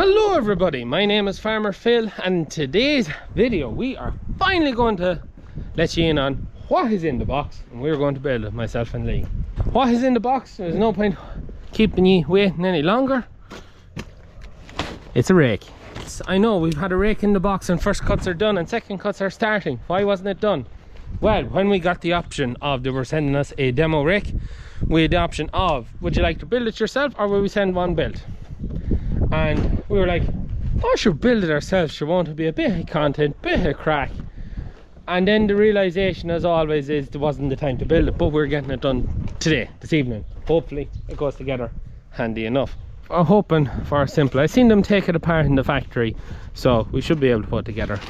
Hello everybody, my name is Farmer Phil, and in today's video we are finally going to let you in on what is in the box, and we're going to build it, myself and Lee. What is in the box? There's no point keeping you waiting any longer. It's a rake. I know we've had a rake in the box and first cuts are done and second cuts are starting. Why wasn't it done? Well, when we got the option of they were sending us a demo rake, we had the option of, would you like to build it yourself or will we send one built? And we were like, oh, sure, build it ourselves, sure, won't it be a bit of content, bit of crack. And then the realization, as always, is there wasn't the time to build it, but we're getting it done today, this evening. Hopefully it goes together handy enough. I'm hoping for simple. I've seen them take it apart in the factory, so we should be able to put it together.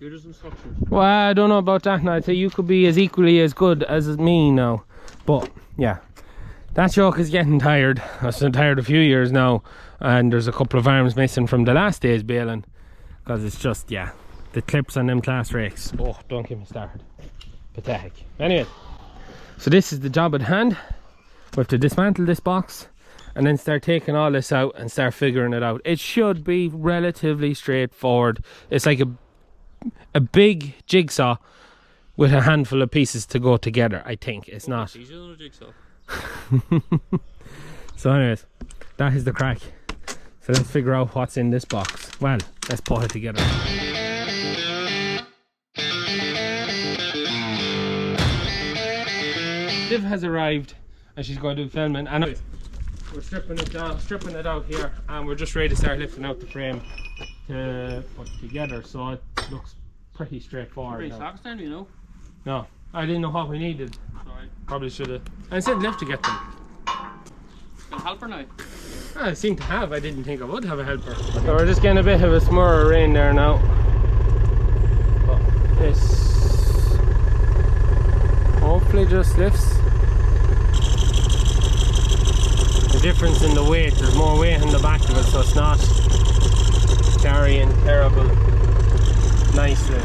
There's instructions. Well, I don't know about that now. I'd say you could be as equally as good as me now. But yeah, that joke is getting tired. I've been tired a few years now, and there's a couple of arms missing from the last day's baling, because it's just, yeah, the clips on them class rakes. Oh, don't get me started. Pathetic. Anyway, so this is the job at hand. We have to dismantle this box and then start taking all this out and start figuring it out. It should be relatively straightforward. It's like a big jigsaw with a handful of pieces to go together. I think it's not. Easier than a jigsaw. So anyways, that is the crack. So let's figure out what's in this box. Well, let's put it together. Liv has arrived and she's going to do filming, and we're stripping it down, stripping it out here, and we're just ready to start lifting out the frame to put it together. So it looks pretty straightforward. Pretty socks then, you know? No, I didn't know what we needed. Sorry. Probably should have. I said lift to get them. Got a helper now? I seem to have. I didn't think I would have a helper. So we're just getting a bit of a smurr of rain there now. But this hopefully just lifts. The difference in the weight, there's more weight in the back of it, so it's not carrying terrible nicely.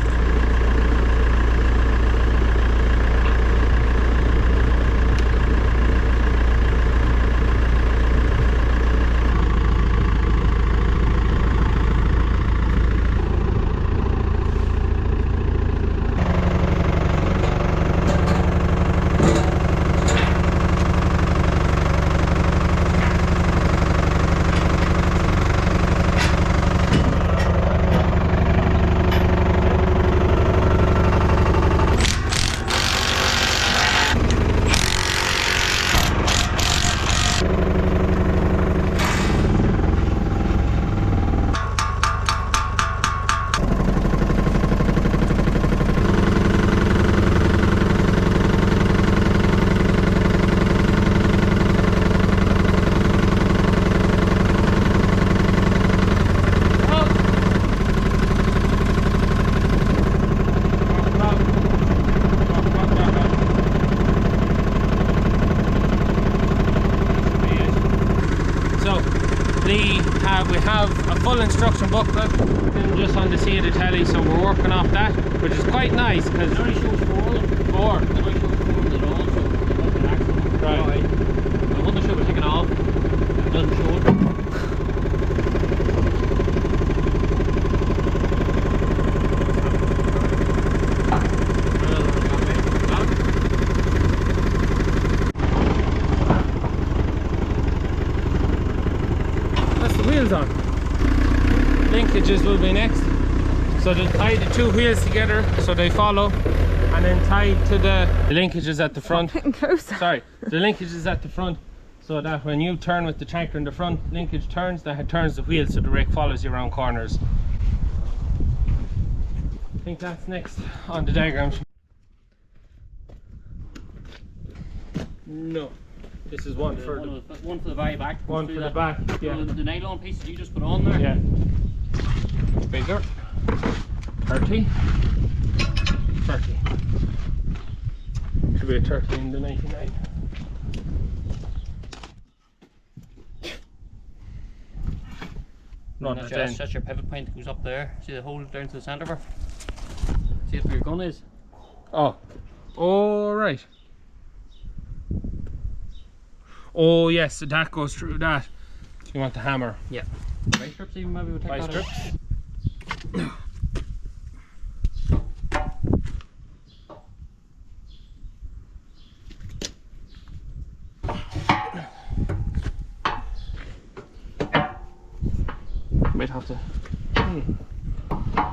We have a full instruction booklet just on the seat of the telly, so we're working off that, which is quite nice because It only shows four. It only shows four of the lawn, so it doesn't actually. Right. I wonder should we take it off. It doesn't show it. Wheels on. Linkages will be next, so they'll tie the two wheels together so they follow, and then tied to the linkages at the front. Sorry, the linkages at the front, so that when you turn with the tractor in the front, linkage turns, that turns the wheel so the rake follows you around corners. I think that's next on the diagram. No. This is one for the very back. One for the back, yeah. The nylon pieces you just put on there? Yeah. Bigger. 30. 30. Should be a 30 in the 99. That's your pivot point that goes up there. See the hole down to the centre of her? See where your gun is? Oh. Oh, right. Oh yes, so that goes through that. You want the hammer? Yeah. Rice strips even maybe we'll take Rice that out. strips. Might have to.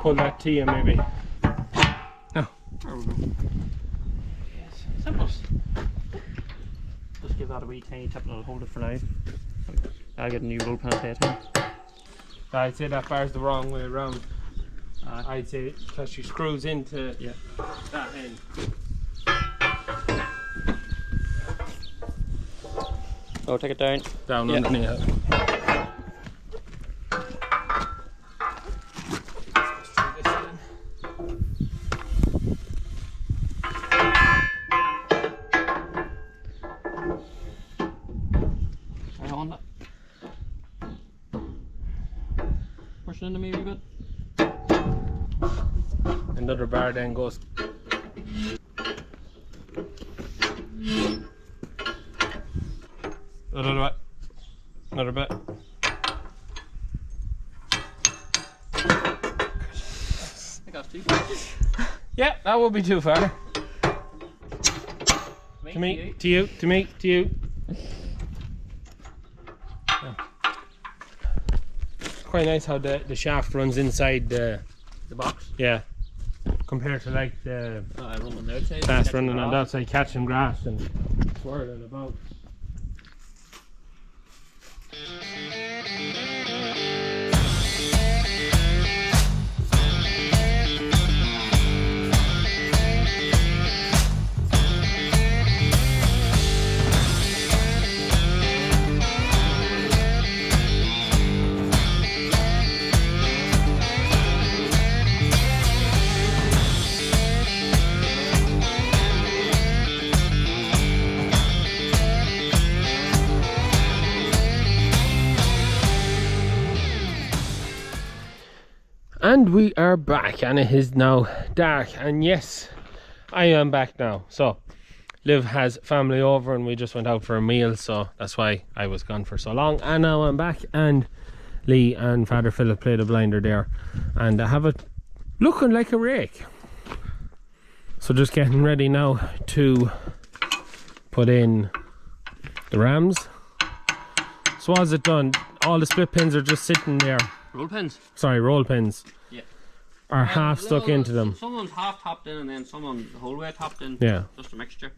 Pull that T in maybe. No. There we go. Yes. Simple. Just give that a wee tiny tip and I'll hold it for now. I'll get a new roll pin at that time. I'd say that bar's the wrong way around. I'd say because she screws into that end. Oh, take it down. Down underneath it. Push it into me a wee bit. Another bar then goes. Another bit. Another bit. I got two. Yeah, that would be too far. To me, to you, to me, to you. Quite nice how the shaft runs inside the box. Yeah, compared to like the running on the outside. fast running on the outside, catching grass and swirling about. And we are back, and it is now dark, and yes, I am back now. So Liv has family over and we just went out for a meal, so that's why I was gone for so long. And now I'm back, and Lee and Father Philip played a blinder there, and I have it looking like a rake. So just getting ready now to put in the rams. So what's it done? All the split pins are just sitting there. Roll pins? Sorry, roll pins. Yeah. Are half stuck into them. Someone's half tapped in and then someone the whole way tapped in. Yeah. Just a mixture.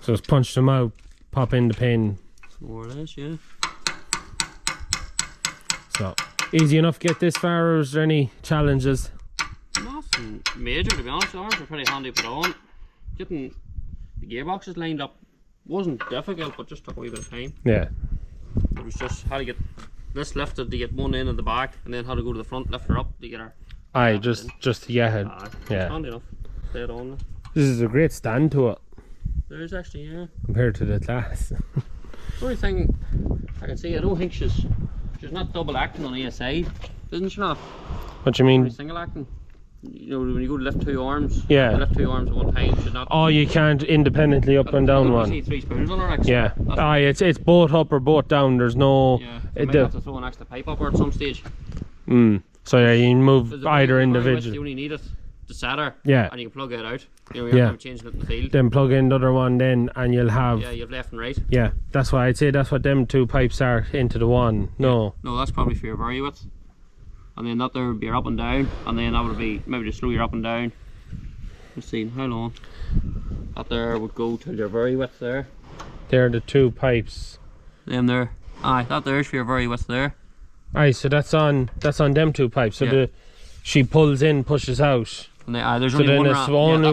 So just punch them out, pop in the pin. More or less, yeah. So easy enough to get this far, or is there any challenges? Nothing major, to be honest. The arms were pretty handy to put on. Getting the gearboxes lined up wasn't difficult, but just took a wee bit of time. Yeah. It was just how to get this lifted to get one in at the back, and then how to go to the front, lift her up to get her. Aye, just yeah, yeah. Handy enough. Dead on. This is a great stand to it. There is actually, yeah. Compared to the class. The only thing I can see, I don't think she's not double acting on either side, isn't she not? What do you mean? She's single acting. You know, when you go to lift two arms, yeah. You lift two arms at one time, she's not. Oh, you can't independently up and down one. I see three spools on her actually. Yeah. Aye, it's both up or both down. There's no. Yeah. You might have to throw an extra pipe up her at some stage. So yeah, you can move either individually. You only need it to set her. Yeah. And you can plug it out. You know, you're changing it in the field. Then plug in the other one then, and you'll have. Yeah, you have left and right. Yeah, that's why I'd say that's what them two pipes are into the one. No. Yeah. No, that's probably for your vary width. And then that there would be your up and down, and then that would be maybe just slow your up and down. Let's see how long. That there would go to your vary width there. They're the two pipes. Them there. Aye, that there's for your vary width there. Aye, so that's on them two pipes. So she pulls in, pushes out. And there's only one.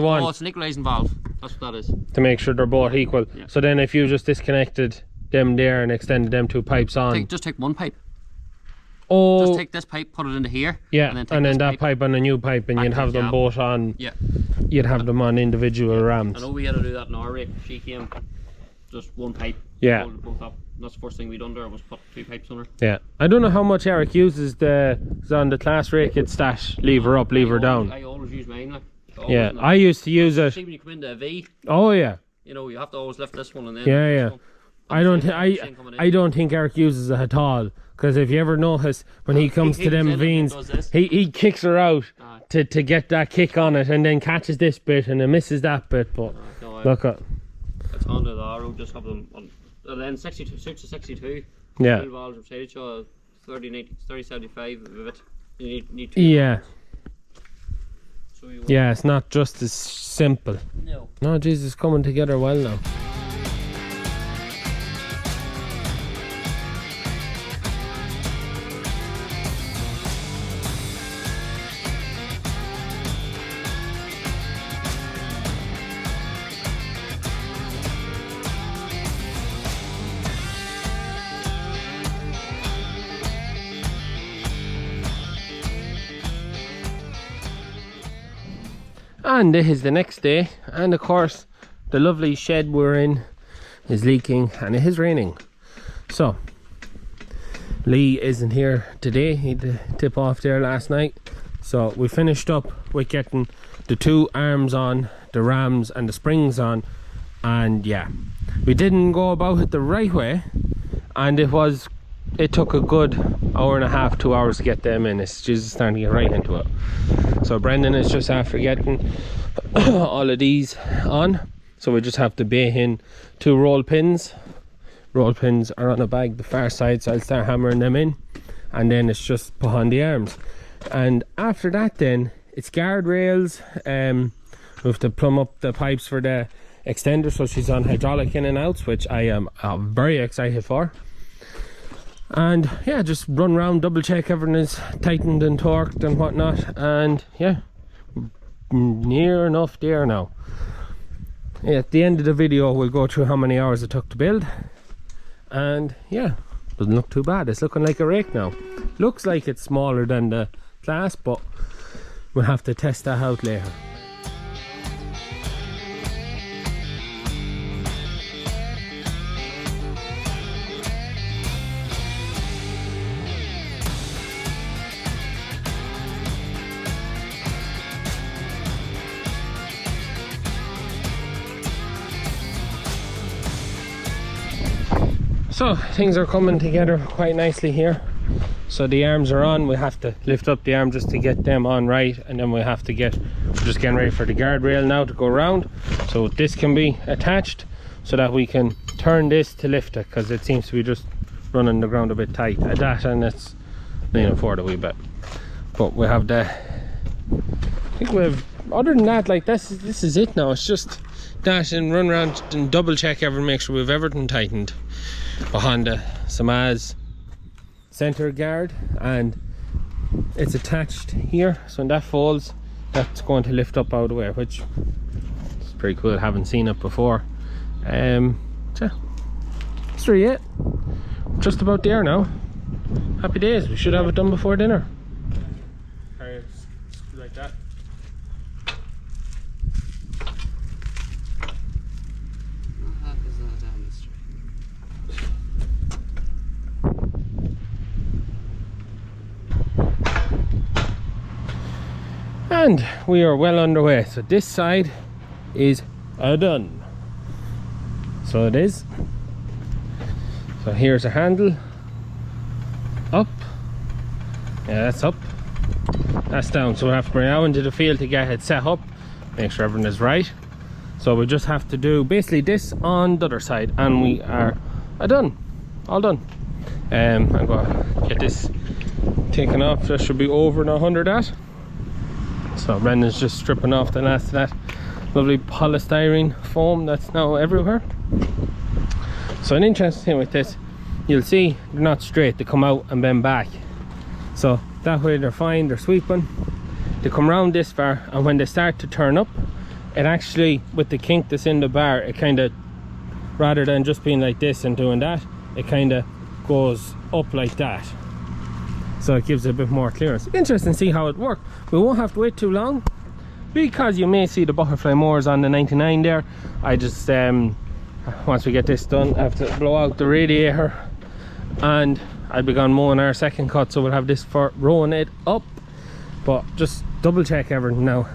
One. Oh, it's an equalising valve. That's what that is. To make sure they're both equal. Yeah. So then if you just disconnected them there and extended them two pipes on. Just take one pipe. Oh. Just take this pipe, put it into here. Yeah, and then that pipe on a new pipe, and you'd have them both on. Yeah. You'd have them on individual rams. I know we had to do that in our rake. She came, just one pipe. Yeah. Folded both up. And that's the first thing we done there was put two pipes on her. Yeah. I don't know how much Eric uses on the class rake. It's stash lever up, lever down. I always use mine. Yeah, I used to use it. See when you come into a V. Oh yeah. You know, you have to always lift this one and then. Yeah. I don't think Eric uses it at all. Because if you ever notice, when he comes to them veins, he kicks her out to get that kick on it, and then catches this bit and then misses that bit. But look at it's under the arrow, just have them on. And then 62, 6 to 62. Yeah. 12 balls of potato chaw, 3075 of it. You need 2 yeah. balls. So Yeah, it's not just as simple. No. No, Jesus, it's coming together well now. And it is the next day, and of course the lovely shed we're in is leaking and it is raining. So Lee isn't here today, he had to tip off there last night. So we finished up with getting the 2 arms on, the rams and the springs on, and yeah, we didn't go about it the right way, and it took a good hour and a half, 2 hours to get them in. It's just starting to get right into it. So Brendan is just after getting all of these on, so we just have to bait in 2 roll pins. Roll pins are on the bag the far side, so I'll start hammering them in, and then it's just put on the arms. And after that then it's guardrails. We have to plumb up the pipes for the extender, so she's on hydraulic in and outs, which I am very excited for. And yeah, just run around, double check everything is tightened and torqued and whatnot, and yeah, near enough there now. At the end of the video we'll go through how many hours it took to build, and yeah, doesn't look too bad. It's looking like a rake now. Looks like it's smaller than the class, but we'll have to test that out later. So things are coming together quite nicely here. So the arms are on. We have to lift up the arm just to get them on right, and then we have to we're just getting ready for the guardrail now to go around, so this can be attached so that we can turn this to lift it, because it seems to be just running the ground a bit tight at that, and it's leaning forward a wee bit. But we have I think we've, other than that, like this is it now. It's just that, and run around and double check everything, make sure we've everything tightened behind the Samaz center guard, and it's attached here, so when that folds, that's going to lift up out of the way, which is pretty cool. Haven't seen it before. So that's really it. Just about there now. Happy days. We should have it done before dinner. Like that. And we are well underway. So this side is done. So it is. So here's a handle. Up. Yeah, that's up. That's down. So we have to bring it out into the field to get it set up. Make sure everything is right. So we just have to do basically this on the other side, and we are done. All done. I'm going to get this taken off. That should be over now, 100 at. So Brendan's just stripping off the last of that lovely polystyrene foam that's now everywhere. So an interesting thing with this, you'll see they're not straight, they come out and bend back. So that way they're fine, they're sweeping. They come round this far, and when they start to turn up, it actually, with the kink that's in the bar, it kind of, rather than just being like this and doing that, it kind of goes up like that. So it gives it a bit more clearance. Interesting to see how it works. We won't have to wait too long, because you may see the butterfly mowers on the 99 there. I just once we get this done, I have to blow out the radiator, and I'll be gone mowing our second cut, so we'll have this for rowing it up. But just double check everything now.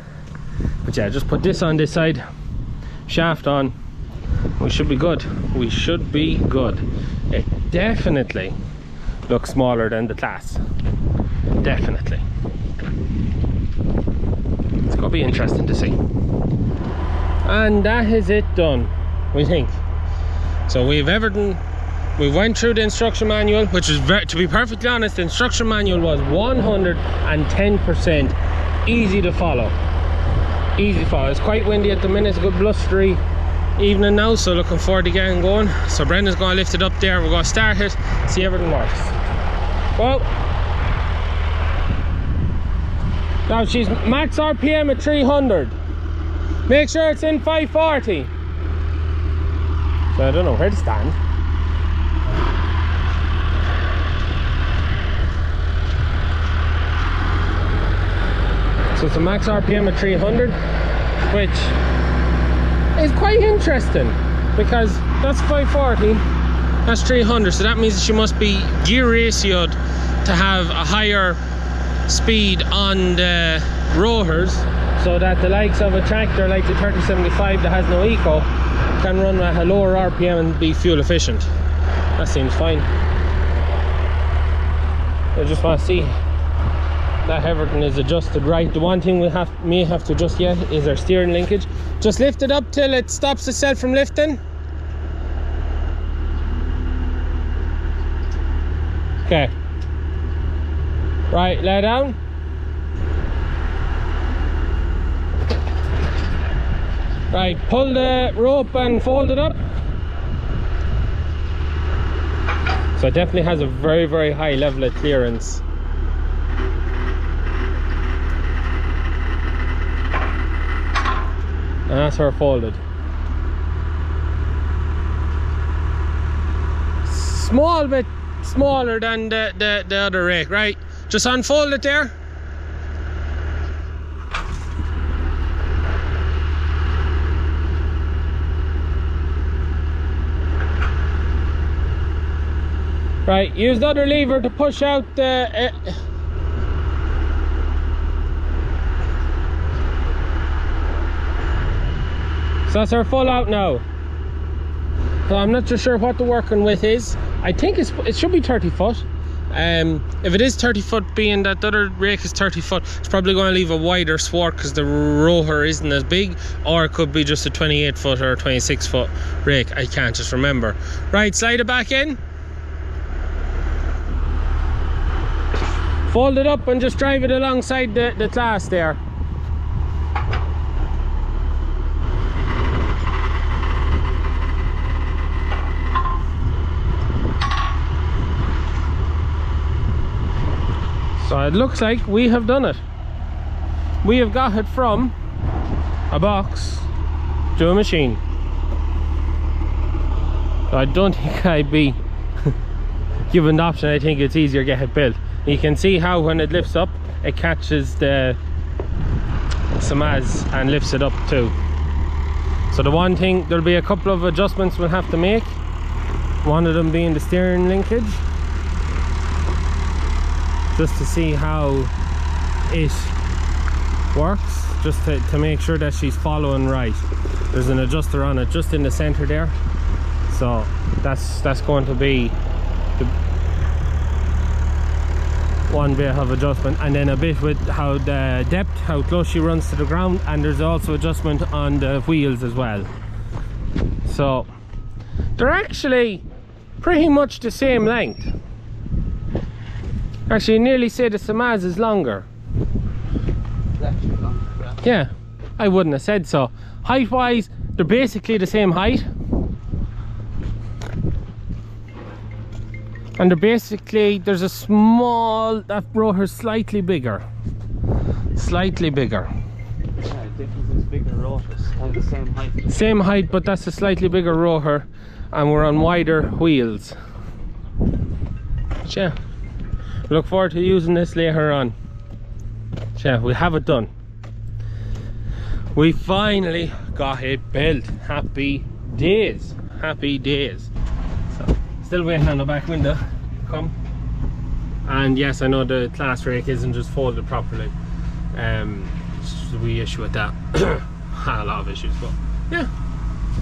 But yeah, just put this on this side, shaft on, We should be good. We should be good. It definitely looks smaller than the class. Definitely. It's going to be interesting to see. And that is it done, we think. So we've everything. We went through the instruction manual, which is to be perfectly honest, the instruction manual was 110% easy to follow. Easy to follow. It's quite windy at the minute. It's a good blustery evening now, so looking forward to getting going. So Brendan's going to lift it up there. We're going to start it, see everything works. Well, now she's max RPM at 300. Make sure it's in 540. So I don't know where to stand. So it's a max RPM at 300, which is quite interesting because that's 540, that's 300, so that means she must be gear ratioed to have a higher speed on the rotors, so that the likes of a tractor like the 3075 that has no eco can run at a lower RPM and be fuel efficient. That seems fine. I just want to see that everything is adjusted right. The one thing we may have to adjust yet is our steering linkage. Just lift it up till it stops itself from lifting. Okay. Right, lay down. Right, pull the rope and fold it up. So it definitely has a very, very high level of clearance. And that's her folded. Small bit smaller than the other rake, right? Just unfold it there. Right, use the other lever to push out the so that's our full out now. So I'm not too sure what the working width is. I think it should be 30 foot. If it is 30 foot, being that the other rake is 30 foot, it's probably going to leave a wider sward because the rotor isn't as big, or it could be just a 28 foot or 26 foot rake. I can't just remember. Right, slide it back in. Fold it up and just drive it alongside the class there. So it looks like we have done it. We have got it from a box to a machine. So I don't think I'd be given the option. I think it's easier to get it built. You can see how when it lifts up, it catches the samaz and lifts it up too. So the one thing, there'll be a couple of adjustments we'll have to make. One of them being the steering linkage, just to see how it works, just to make sure that she's following right. There's an adjuster on it just in the center there, so that's going to be the one bit of adjustment, and then a bit with how the depth, how close she runs to the ground, and there's also adjustment on the wheels as well. So they're actually pretty much the same length. Actually, nearly say the samaz is longer. Yeah, I wouldn't have said so. Height wise, they're basically the same height, and they're basically, there's a small, that rotor's slightly bigger. Slightly bigger. Yeah, the difference is bigger rotors. Have the same height. Same height, but that's a slightly bigger rotor, and we're on wider wheels. But yeah, look forward to using this later on. Yeah, we have it done. We finally got it built. Happy days. Happy days. So, still waiting on the back window. Come. And yes, I know the class rake isn't just folded properly. It's just a wee issue with that. Had a lot of issues, but yeah,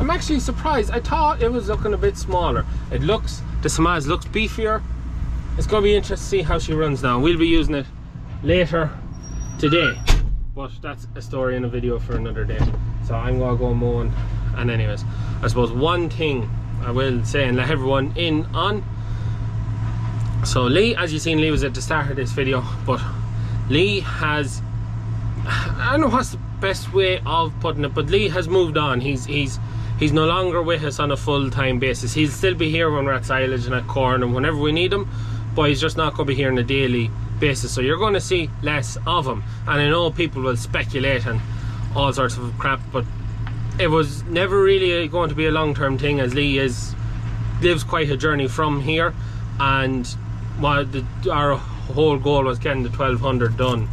I'm actually surprised. I thought it was looking a bit smaller. The Samaz looks beefier. It's going to be interesting to see how she runs now. We'll be using it later today, but that's a story and a video for another day. So I'm going to go mowing. And anyways, I suppose one thing I will say and let everyone in on. So Lee, as you've seen, Lee was at the start of this video, but Lee has, I don't know what's the best way of putting it, but Lee has moved on. He's no longer with us on a full-time basis. He'll still be here when we're at silage and at corn and whenever we need him, but he's just not going to be here on a daily basis. So you're going to see less of him. And I know people will speculate and all sorts of crap, but it was never really going to be a long-term thing, as Lee lives quite a journey from here, and our whole goal was getting the 1200 done,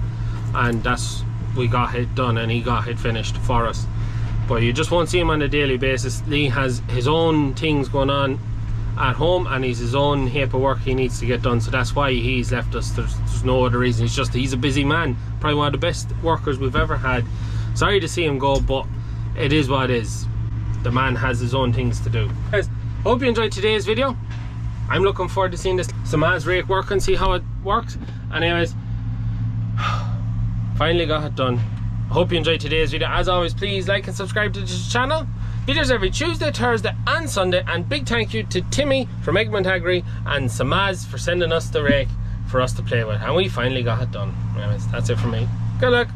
and we got it done and he got it finished for us. But you just won't see him on a daily basis. Lee has his own things going on at home, and he's his own heap of work he needs to get done, so that's why he's left us. There's no other reason. He's a busy man, probably one of the best workers we've ever had. Sorry to see him go, but it is what it is. The man has his own things to do. Guys, hope you enjoyed today's video. I'm looking forward to seeing this Samaz rake work and see how it works. Anyways, finally got it done. I hope you enjoyed today's video. As always, please like and subscribe to this channel. Videos every Tuesday, Thursday and Sunday. And big thank you to Timmy from Egmont Agri and Samaz for sending us the rake for us to play with. And we finally got it done. Anyways, that's it from me. Good luck.